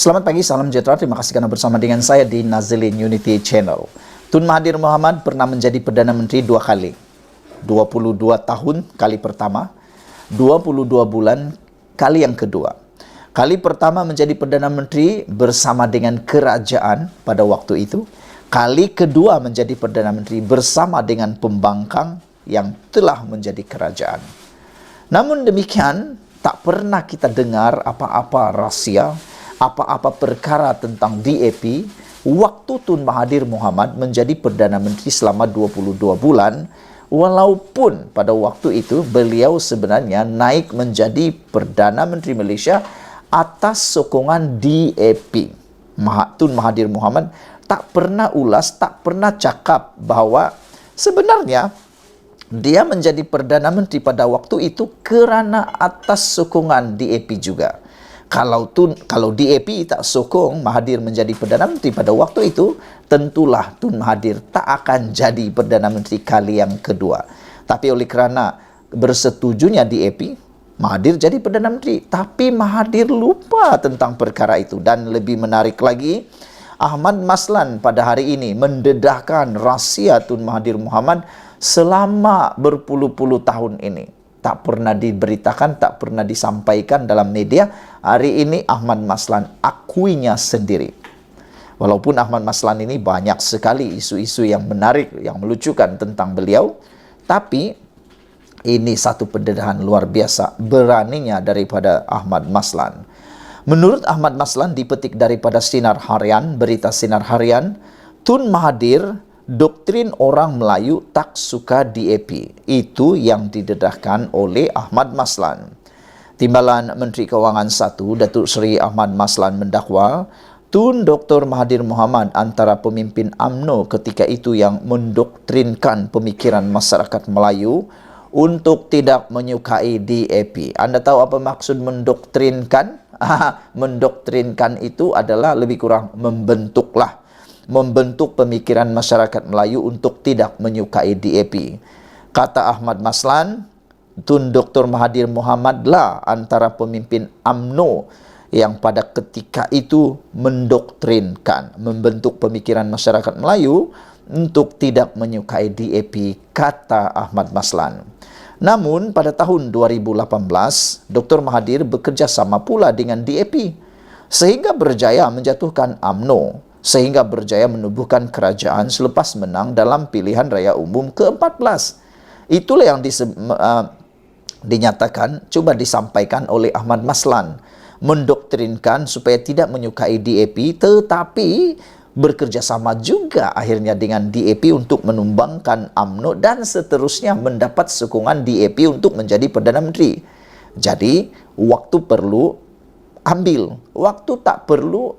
Selamat pagi, salam sejahtera. Terima kasih karena bersama dengan saya di Nazilin Unity Channel. Tun Mahathir Mohamad pernah menjadi Perdana Menteri 2 kali. 22 tahun kali pertama, 22 bulan kali yang kedua. Kali pertama menjadi Perdana Menteri bersama dengan kerajaan pada waktu itu. Kali kedua menjadi Perdana Menteri bersama dengan pembangkang yang telah menjadi kerajaan. Namun demikian, tak pernah kita dengar apa-apa rahsia, apa-apa perkara tentang DAP waktu Tun Mahathir Mohamad menjadi Perdana Menteri selama 22 bulan, walaupun pada waktu itu beliau sebenarnya naik menjadi Perdana Menteri Malaysia atas sokongan DAP. Tun Mahathir Mohamad tak pernah ulas, tak pernah cakap bahawa sebenarnya dia menjadi Perdana Menteri pada waktu itu kerana atas sokongan DAP juga. Kalau DAP tak sokong Mahathir menjadi Perdana Menteri pada waktu itu, tentulah Tun Mahathir tak akan jadi Perdana Menteri kali yang kedua. Tapi oleh kerana bersetujunya DAP, Mahathir jadi Perdana Menteri. Tapi Mahathir lupa tentang perkara itu. Dan lebih menarik lagi, Ahmad Maslan pada hari ini mendedahkan rahsia Tun Mahathir Mohamad selama berpuluh-puluh tahun ini. Tak pernah diberitakan, tak pernah disampaikan dalam media. Hari ini Ahmad Maslan akuinya sendiri. Walaupun Ahmad Maslan ini banyak sekali isu-isu yang menarik, yang melucukan tentang beliau, tapi ini satu pendedahan luar biasa beraninya daripada Ahmad Maslan. Menurut Ahmad Maslan, dipetik daripada Sinar Harian, berita Sinar Harian, Tun Mahathir, doktrin orang Melayu tak suka DAP. Itu yang didedahkan oleh Ahmad Maslan. Timbalan Menteri Kewangan 1, Datuk Seri Ahmad Maslan mendakwa, Tun Dr. Mahathir Mohamad antara pemimpin UMNO ketika itu yang mendoktrinkan pemikiran masyarakat Melayu untuk tidak menyukai DAP. Anda tahu apa maksud mendoktrinkan? Mendoktrinkan itu adalah lebih kurang membentuk pemikiran masyarakat Melayu untuk tidak menyukai DAP. Kata Ahmad Maslan, Tun Dr. Mahathir Mohamad lah antara pemimpin UMNO yang pada ketika itu mendoktrinkan, membentuk pemikiran masyarakat Melayu untuk tidak menyukai DAP, kata Ahmad Maslan. Namun pada tahun 2018, Dr. Mahathir bekerjasama pula dengan DAP sehingga berjaya menjatuhkan UMNO, sehingga berjaya menubuhkan kerajaan selepas menang dalam pilihan raya umum ke-14. Itulah yang dinyatakan, coba disampaikan oleh Ahmad Maslan. Mendoktrinkan supaya tidak menyukai DAP, tetapi bekerjasama juga akhirnya dengan DAP untuk menumbangkan UMNO dan seterusnya mendapat sokongan DAP untuk menjadi Perdana Menteri. Jadi, waktu perlu ambil, waktu tak perlu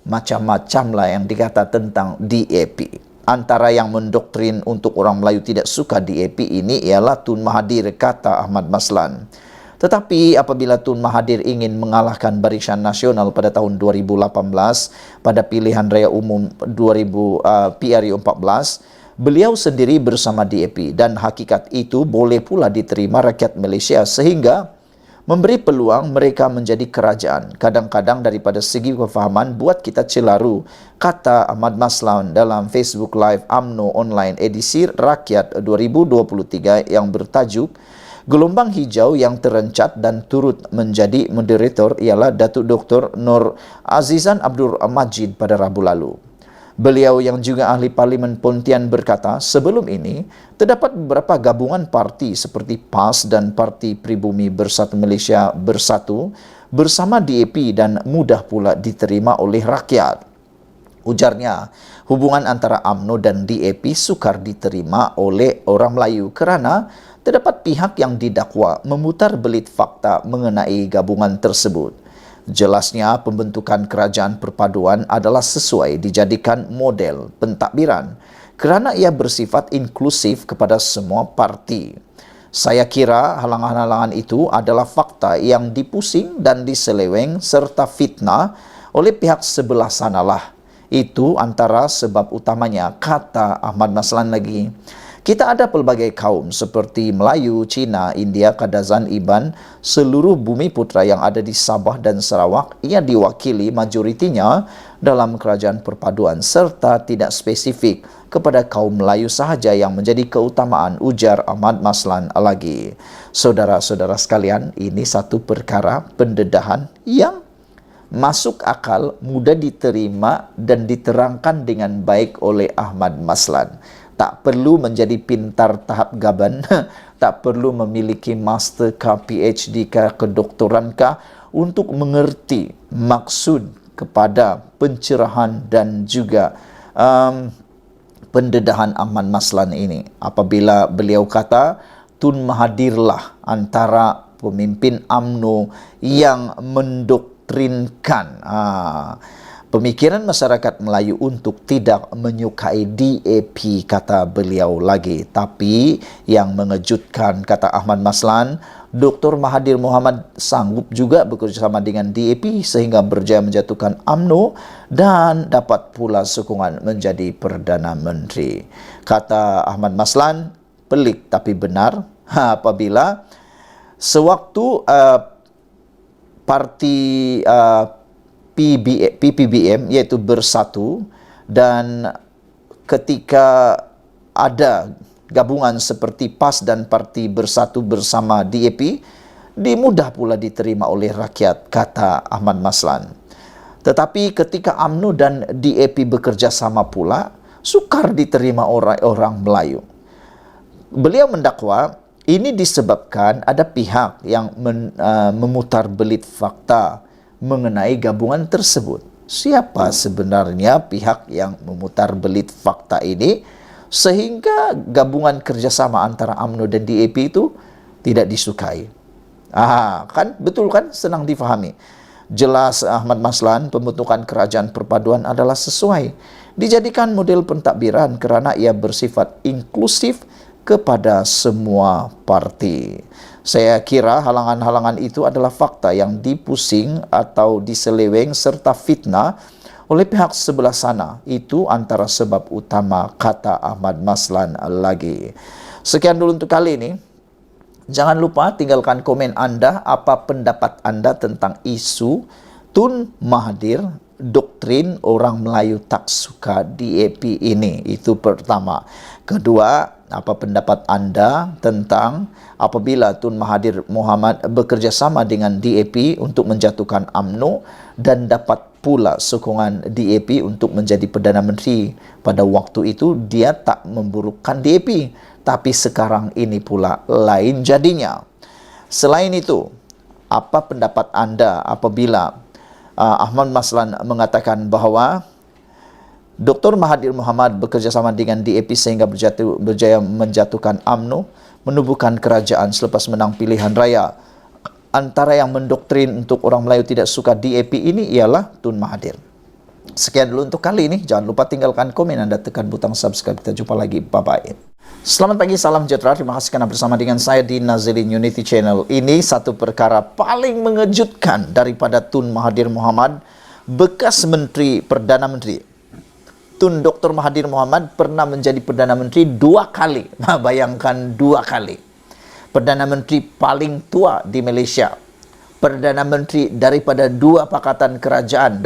macam-macam lah yang dikata tentang DAP. Antara yang mendoktrin untuk orang Melayu tidak suka DAP ini ialah Tun Mahathir, kata Ahmad Maslan. Tetapi apabila Tun Mahathir ingin mengalahkan Barisan Nasional pada tahun 2018 pada pilihan raya umum PRU 14, beliau sendiri bersama DAP dan hakikat itu boleh pula diterima rakyat Malaysia sehingga memberi peluang mereka menjadi kerajaan. Kadang-kadang daripada segi kefahaman buat kita celaru, kata Ahmad Maslan dalam Facebook Live UMNO Online edisi Rakyat 2023 yang bertajuk Gelombang Hijau yang Terencat, dan turut menjadi moderator ialah Datuk Dr. Nur Azizan Abdul Majid pada Rabu lalu. Beliau yang juga ahli Parlimen Pontian berkata, sebelum ini terdapat beberapa gabungan parti seperti PAS dan Parti Pribumi Bersatu Malaysia Bersatu bersama DAP dan mudah pula diterima oleh rakyat. Ujarnya, hubungan antara UMNO dan DAP sukar diterima oleh orang Melayu kerana terdapat pihak yang didakwa memutarbelit fakta mengenai gabungan tersebut. Jelasnya, pembentukan kerajaan perpaduan adalah sesuai dijadikan model pentadbiran kerana ia bersifat inklusif kepada semua parti. Saya kira halangan-halangan itu adalah fakta yang dipusing dan diseleweng serta fitnah oleh pihak sebelah sanalah. Itu antara sebab utamanya, kata Ahmad Maslan lagi. Kita ada pelbagai kaum seperti Melayu, Cina, India, Kadazan, Iban, seluruh bumi putra yang ada di Sabah dan Sarawak. Ia diwakili majoritinya dalam kerajaan perpaduan serta tidak spesifik kepada kaum Melayu sahaja yang menjadi keutamaan, ujar Ahmad Maslan lagi. Saudara-saudara sekalian, ini satu perkara pendedahan yang masuk akal, mudah diterima dan diterangkan dengan baik oleh Ahmad Maslan. Tak perlu menjadi pintar tahap gaban, tak perlu memiliki master kah, PhD kah, kedoktoran kah untuk mengerti maksud kepada pencerahan dan juga pendedahan Ahmad Maslan ini. Apabila beliau kata, Tun Mahathirlah antara pemimpin UMNO yang mendoktrinkan pemikiran masyarakat Melayu untuk tidak menyukai DAP, kata beliau lagi. Tapi yang mengejutkan, kata Ahmad Maslan, Dr. Mahathir Mohamad sanggup juga bekerjasama dengan DAP sehingga berjaya menjatuhkan UMNO dan dapat pula sokongan menjadi Perdana Menteri. Kata Ahmad Maslan, pelik tapi benar apabila sewaktu parti PPBM iaitu Bersatu, dan ketika ada gabungan seperti PAS dan Parti Bersatu bersama DAP, mudah pula diterima oleh rakyat, kata Ahmad Maslan. Tetapi ketika UMNO dan DAP bekerja sama pula, sukar diterima orang Melayu. Beliau mendakwa ini disebabkan ada pihak yang memutarbelit fakta mengenai gabungan tersebut. Siapa sebenarnya pihak yang memutarbelit fakta ini sehingga gabungan kerjasama antara UMNO dan DAP itu tidak disukai? Kan betul kan, senang difahami. Jelas Ahmad Maslan, pembentukan kerajaan perpaduan adalah sesuai dijadikan model pentadbiran kerana ia bersifat inklusif kepada semua parti. Saya kira halangan-halangan itu adalah fakta yang dipusing atau diseleweng serta fitnah oleh pihak sebelah sana. Itu antara sebab utama, kata Ahmad Maslan lagi. Sekian dulu untuk kali ini. Jangan lupa tinggalkan komen Anda, apa pendapat Anda tentang isu Tun Mahathir, doktrin orang Melayu tak suka DAP ini. Itu pertama. Kedua, apa pendapat Anda tentang apabila Tun Mahathir Mohamad bekerjasama dengan DAP untuk menjatuhkan UMNO dan dapat pula sokongan DAP untuk menjadi Perdana Menteri. Pada waktu itu dia tak memburukkan DAP, tapi sekarang ini pula lain jadinya. Selain itu, apa pendapat Anda apabila Ahmad Maslan mengatakan bahawa Dr. Mahathir Mohamad bekerjasama dengan DAP sehingga berjaya menjatuhkan UMNO, menubuhkan kerajaan selepas menang pilihan raya. Antara yang mendoktrin untuk orang Melayu tidak suka DAP ini ialah Tun Mahathir. Sekian dulu untuk kali ini. Jangan lupa tinggalkan komen Anda, tekan butang subscribe. Kita jumpa lagi. Bye-bye. Selamat pagi, salam sejahtera. Terima kasih karena bersama dengan saya di Nazilin Unity Channel. Ini satu perkara paling mengejutkan daripada Tun Mahathir Mohamad, bekas Menteri Perdana Menteri. Tun Dr. Mahathir Mohamad pernah menjadi Perdana Menteri 2 kali. Bayangkan 2 kali. Perdana Menteri paling tua di Malaysia. Perdana Menteri daripada 2 pakatan kerajaan.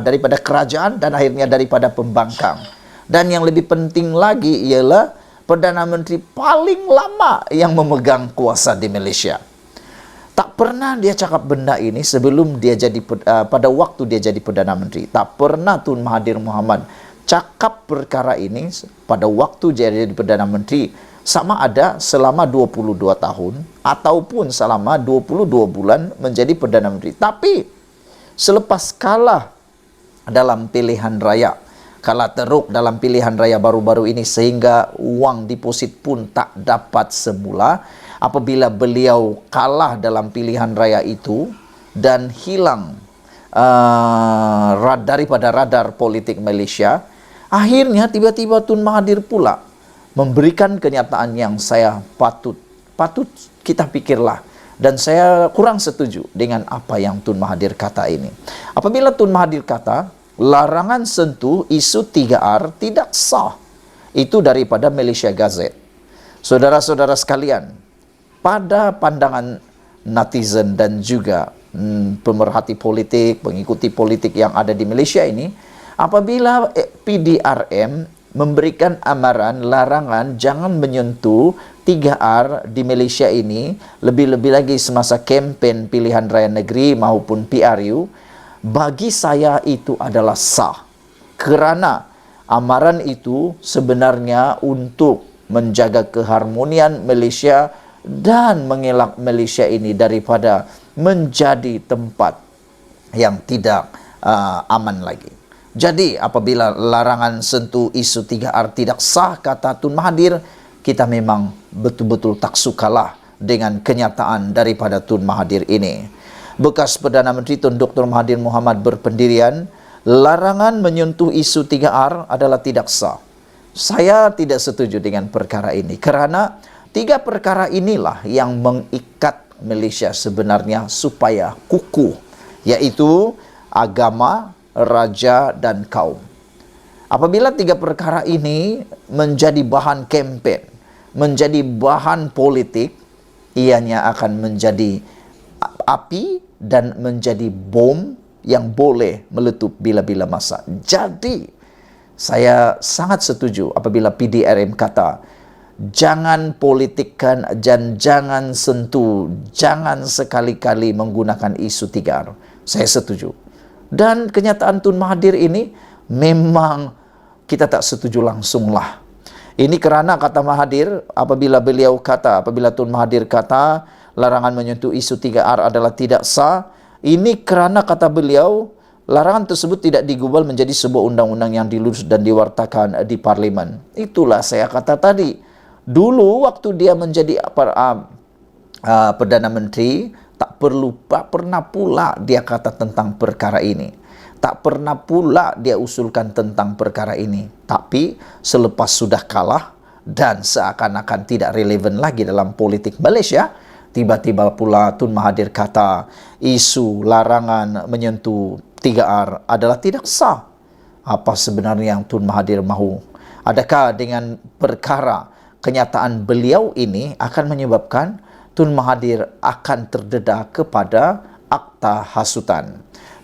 Daripada kerajaan dan akhirnya daripada pembangkang. Dan yang lebih penting lagi ialah Perdana Menteri paling lama yang memegang kuasa di Malaysia. Tak pernah dia cakap benda ini sebelum dia jadi pada waktu dia jadi Perdana Menteri. Tak pernah Tun Mahathir Mohamad cakap perkara ini pada waktu dia jadi Perdana Menteri, sama ada selama 22 tahun ataupun selama 22 bulan menjadi Perdana Menteri. Tapi selepas kalah dalam pilihan raya, kalah teruk dalam pilihan raya baru-baru ini sehingga wang deposit pun tak dapat semula, apabila beliau kalah dalam pilihan raya itu dan hilang daripada radar politik Malaysia, akhirnya tiba-tiba Tun Mahathir pula memberikan kenyataan yang saya patut kita pikirlah, dan saya kurang setuju dengan apa yang Tun Mahathir kata ini. Apabila Tun Mahathir kata larangan sentuh isu 3R tidak sah, Itu daripada Malaysia Gazette. Saudara-saudara sekalian, pada pandangan netizen dan juga pemerhati politik, pengikuti politik yang ada di Malaysia ini, apabila PDRM memberikan amaran, larangan jangan menyentuh 3R di Malaysia ini, lebih-lebih lagi semasa kempen pilihan raya negeri maupun PRU, bagi saya itu adalah sah. Kerana amaran itu sebenarnya untuk menjaga keharmonian Malaysia dan mengelak Malaysia ini daripada menjadi tempat yang tidak aman lagi. Jadi apabila larangan sentuh isu 3R tidak sah, kata Tun Mahathir, kita memang betul-betul tak sukalah dengan kenyataan daripada Tun Mahathir ini. Bekas Perdana Menteri Tun Dr. Mahathir Mohamad berpendirian, larangan menyentuh isu 3R adalah tidak sah. Saya tidak setuju dengan perkara ini kerana 3 perkara inilah yang mengikat Malaysia sebenarnya supaya kukuh, yaitu agama, raja dan kaum. Apabila 3 perkara ini menjadi bahan kempen, menjadi bahan politik, ianya akan menjadi api dan menjadi bom yang boleh meletup bila-bila masa. Jadi, saya sangat setuju apabila PDRM kata, jangan politikkan dan jangan sentuh, jangan sekali-kali menggunakan isu 3R. Saya setuju. Dan kenyataan Tun Mahathir ini memang kita tak setuju langsunglah. Ini kerana kata Mahathir, apabila Tun Mahathir kata larangan menyentuh isu 3R adalah tidak sah, ini kerana kata beliau, larangan tersebut tidak digubal menjadi sebuah undang-undang yang dilurus dan diwartakan di Parlimen. Itulah saya kata tadi. Dulu waktu dia menjadi Perdana Menteri, tak pernah pula dia kata tentang perkara ini. Tak pernah pula dia usulkan tentang perkara ini. Tapi selepas sudah kalah dan seakan-akan tidak relevan lagi dalam politik Malaysia, tiba-tiba pula Tun Mahathir kata isu larangan menyentuh 3R adalah tidak sah. Apa sebenarnya yang Tun Mahathir mahu? Adakah dengan perkara kenyataan beliau ini akan menyebabkan Tun Mahathir akan terdedah kepada akta hasutan?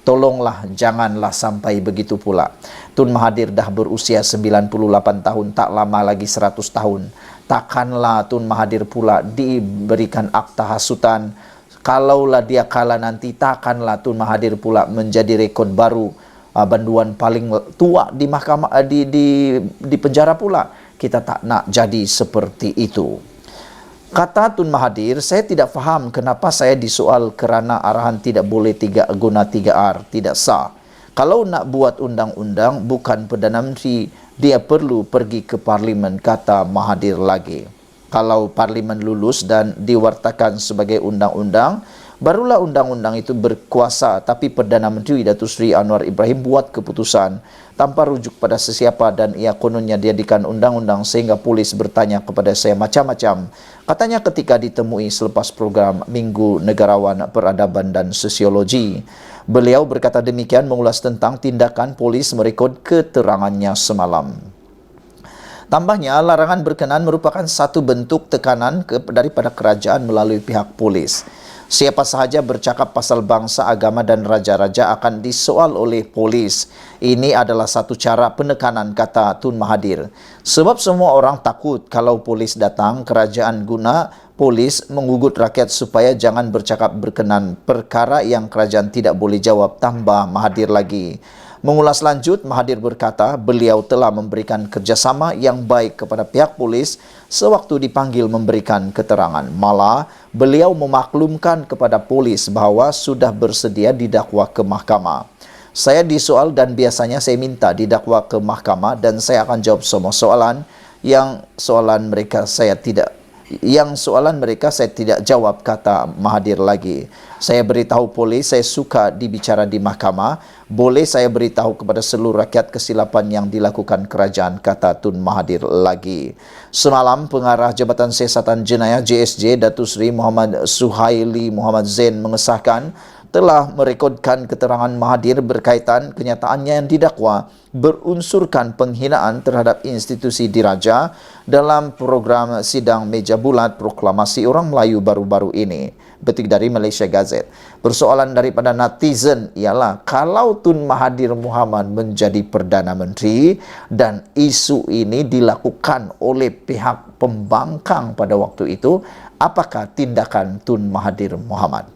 Tolonglah, janganlah sampai begitu pula. Tun Mahathir dah berusia 98 tahun, tak lama lagi 100 tahun. Takkanlah Tun Mahathir pula diberikan akta hasutan. Kalaulah dia kalah nanti, takkanlah Tun Mahathir pula menjadi rekod baru banduan paling tua di mahkamah di penjara pula. Kita tak nak jadi seperti itu. Kata Tun Mahathir, saya tidak faham kenapa saya disoal kerana arahan tidak boleh guna 3R, tidak sah. Kalau nak buat undang-undang, bukan Perdana Menteri, dia perlu pergi ke Parlimen, kata Mahathir lagi. Kalau Parlimen lulus dan diwartakan sebagai undang-undang, barulah undang-undang itu berkuasa. Tapi Perdana Menteri Datuk Seri Anwar Ibrahim buat keputusan tanpa rujuk pada sesiapa dan ia kononnya diadakan undang-undang sehingga polis bertanya kepada saya macam-macam. Katanya ketika ditemui selepas program Minggu Negarawan Peradaban dan Sosiologi. Beliau berkata demikian mengulas tentang tindakan polis merekod keterangannya semalam. Tambahnya, larangan berkenan merupakan satu bentuk tekanan daripada kerajaan melalui pihak polis. Siapa sahaja bercakap pasal bangsa, agama dan raja-raja akan disoal oleh polis. Ini adalah satu cara penekanan, kata Tun Mahathir. Sebab semua orang takut kalau polis datang, kerajaan guna polis mengugut rakyat supaya jangan bercakap berkenan perkara yang kerajaan tidak boleh jawab, tambah Mahathir lagi. Mengulas lanjut, Mahathir berkata beliau telah memberikan kerjasama yang baik kepada pihak polis sewaktu dipanggil memberikan keterangan. Malah, beliau memaklumkan kepada polis bahawa sudah bersedia didakwa ke mahkamah. Saya disoal dan biasanya saya minta didakwa ke mahkamah dan saya akan jawab semua soalan yang soalan mereka saya tidak jawab, kata Mahathir lagi. Saya beritahu polis saya suka dibicara di mahkamah. Boleh saya beritahu kepada seluruh rakyat kesilapan yang dilakukan kerajaan, kata Tun Mahathir lagi. Semalam, Pengarah Jabatan Siasatan Jenayah JSJ Datuk Seri Muhammad Suhaili Muhammad Zain mengesahkan telah merekodkan keterangan Mahathir berkaitan kenyataannya yang didakwa berunsurkan penghinaan terhadap institusi diraja dalam program sidang meja bulat proklamasi orang Melayu baru-baru ini. Betik dari Malaysia Gazette. Persoalan daripada netizen ialah kalau Tun Mahathir Mohamad menjadi Perdana Menteri dan isu ini dilakukan oleh pihak pembangkang pada waktu itu, apakah tindakan Tun Mahathir Mohamad?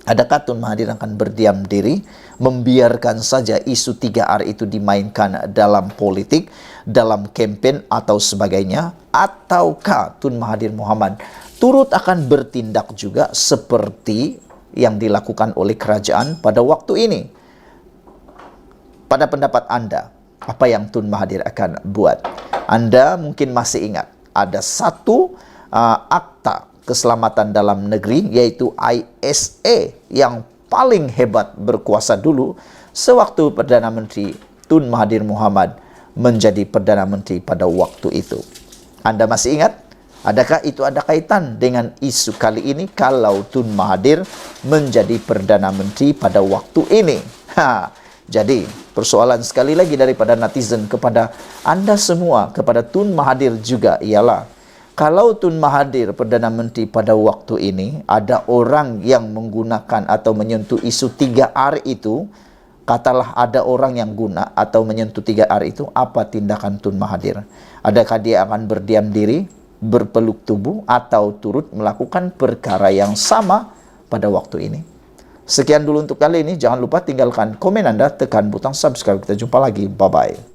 Adakah Tun Mahathir akan berdiam diri, membiarkan saja isu 3R itu dimainkan dalam politik, dalam kempen atau sebagainya? Ataukah Tun Mahathir Mohamad turut akan bertindak juga seperti yang dilakukan oleh kerajaan pada waktu ini? Pada pendapat anda, apa yang Tun Mahathir akan buat? Anda mungkin masih ingat, ada satu akta keselamatan dalam negeri, yaitu ISA, yang paling hebat berkuasa dulu sewaktu Perdana Menteri Tun Mahathir Mohamad menjadi Perdana Menteri pada waktu itu. Anda masih ingat? Adakah itu ada kaitan dengan isu kali ini kalau Tun Mahathir menjadi Perdana Menteri pada waktu ini? Jadi, persoalan sekali lagi daripada netizen kepada anda semua, kepada Tun Mahathir juga ialah, kalau Tun Mahathir Perdana Menteri pada waktu ini, ada orang yang menggunakan atau menyentuh isu 3R itu, katalah ada orang yang guna atau menyentuh 3R itu, apa tindakan Tun Mahathir? Adakah dia akan berdiam diri, berpeluk tubuh, atau turut melakukan perkara yang sama pada waktu ini? Sekian dulu untuk kali ini. Jangan lupa tinggalkan komen anda, tekan butang subscribe. Kita jumpa lagi. Bye-bye.